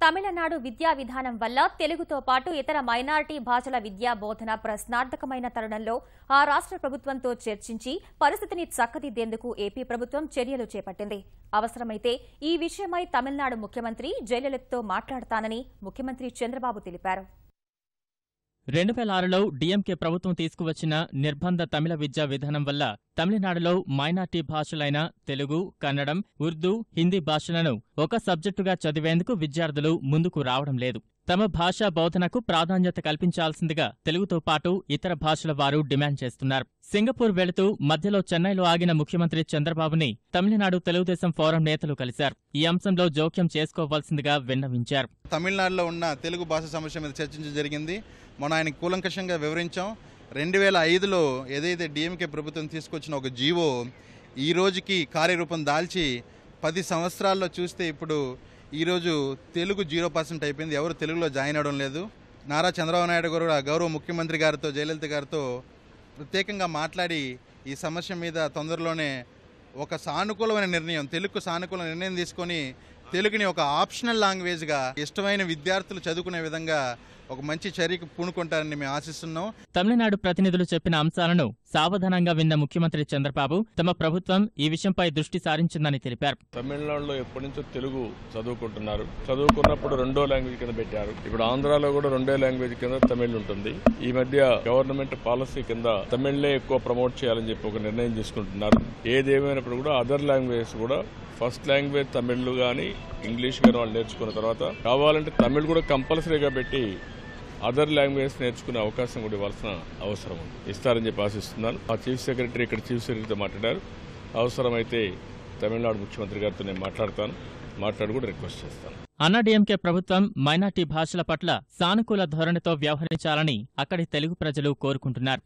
తమిళనాడు విద్యా విధానం వల్ల తెలుగుతో పాటు ఇతర మైనారిటీ భాషల విద్యా బోధన ప్రశ్నార్థకమైన తరుణంలో ఆ రాష్ట్ర ప్రభుత్వంతో చర్చించి పరిస్థితిని చక్కదిద్దేందుకు ఏపీ ప్రభుత్వం చర్యలు చేపట్టింది. అవసరమైతే ఈ విషయమై తమిళనాడు ముఖ్యమంత్రి జయలలితతో మాట్లాడతానని ముఖ్యమంత్రి చంద్రబాబు తెలిపారు. 2006లో డీఎంకే ప్రభుత్వం తీసుకువచ్చిన నిర్బంధ తమిళ విద్యా విధానం వల్ల తమిళనాడులో మైనార్టీ భాషలైన తెలుగు, కన్నడం, ఉర్దూ, హిందీ భాషలను ఒక సబ్జెక్టుగా చదివేందుకు విద్యార్థులు ముందుకు రావడం లేదు. తమ భాషా బోధనకు ప్రాధాన్యత కల్పించాల్సిందిగా తెలుగుతో పాటు ఇతర భాషల వారు డిమాండ్ చేస్తున్నారు. సింగపూర్ వెళుతూ మధ్యలో చెన్నైలో ఆగిన ముఖ్యమంత్రి చంద్రబాబుని తమిళనాడు తెలుగుదేశం ఫోరం నేతలు కలిశారు. ఈ అంశంలో జోక్యం చేసుకోవాల్సిందిగా విన్నవించారు. తమిళనాడులో ఉన్న తెలుగు భాష సమస్య మీద చర్చించడం జరిగింది. మనం ఆయనకు కూలంకషంగా వివరించాం. 2005లో ఏదైతే డీఎంకే ప్రభుత్వం తీసుకొచ్చిన ఒక జీవో ఈ రోజుకి కార్యరూపం దాల్చి 10 సంవత్సరాల్లో చూస్తే ఇప్పుడు ఈరోజు తెలుగు 0% అయిపోయింది. ఎవరు తెలుగులో జాయిన్ అవ్వడం లేదు. నారా చంద్రబాబు నాయుడు గారు గౌరవ ముఖ్యమంత్రి గారితో జయలలిత గారితో ప్రత్యేకంగా మాట్లాడి ఈ సమస్య మీద తొందరలోనే ఒక సానుకూలమైన నిర్ణయం, తెలుగుకు సానుకూల నిర్ణయం తీసుకొని తెలుగుని ఒక ఆప్షనల్ లాంగ్వేజ్గా ఇష్టమైన విద్యార్థులు చదువుకునే విధంగా ఒక మంచి చర్యకు పూనుకుంటారని మేము ఆశిస్తున్నాం. తమిళనాడు ప్రతినిధులు చెప్పిన అంశాలను సావధానంగా విన్న ముఖ్యమంత్రి చంద్రబాబు తమ ప్రభుత్వం ఈ విషయంపై దృష్టి సారించిందని తెలిపారు. తమిళనాడులో ఎప్పటి నుంచో తెలుగు చదువుకుంటున్నారు. చదువుకున్నప్పుడు 2వ లాంగ్వేజ్ కింద పెట్టారు. ఇప్పుడు ఆంధ్రాలో కూడా 2వ లాంగ్వేజ్ కింద తమిళ్ ఉంటుంది. ఈ మధ్య గవర్నమెంట్ పాలసీ కింద తమిళ్నే ఎక్కువ ప్రమోట్ చేయాలని చెప్పి ఒక నిర్ణయం తీసుకుంటున్నారు. ఏదేమైనప్పుడు కూడా అదర్ లాంగ్వేజెస్ కూడా ఫస్ట్ లాంగ్వేజ్ తమిళ్ కానీ ఇంగ్లీష్ కానీ వాళ్ళు నేర్చుకున్న తర్వాత కావాలంటే తమిళ్ కూడా కంపల్సరీగా పెట్టి అదర్ లాంగ్వేజ్ నేర్చుకునే అవకాశం కూడా ఇవ్వాల్సిన అవసరం ఉంది. ఇస్తారని చెప్పి ఆశిస్తున్నాను. ఆ చీఫ్ సెక్రటరీ ఇక్కడ చీఫ్ సెక్రటరీతో మాట్లాడారు. అవసరమైతే తమిళనాడు ముఖ్యమంత్రి గారితో నేను మాట్లాడి కూడా రిక్వెస్ట్ చేస్తాను. అన్నాడీఎంకే ప్రభుత్వం మైనార్టీ భాషల పట్ల సానుకూల ధోరణితో వ్యవహరించాలని అక్కడి తెలుగు ప్రజలు కోరుకుంటున్నారు.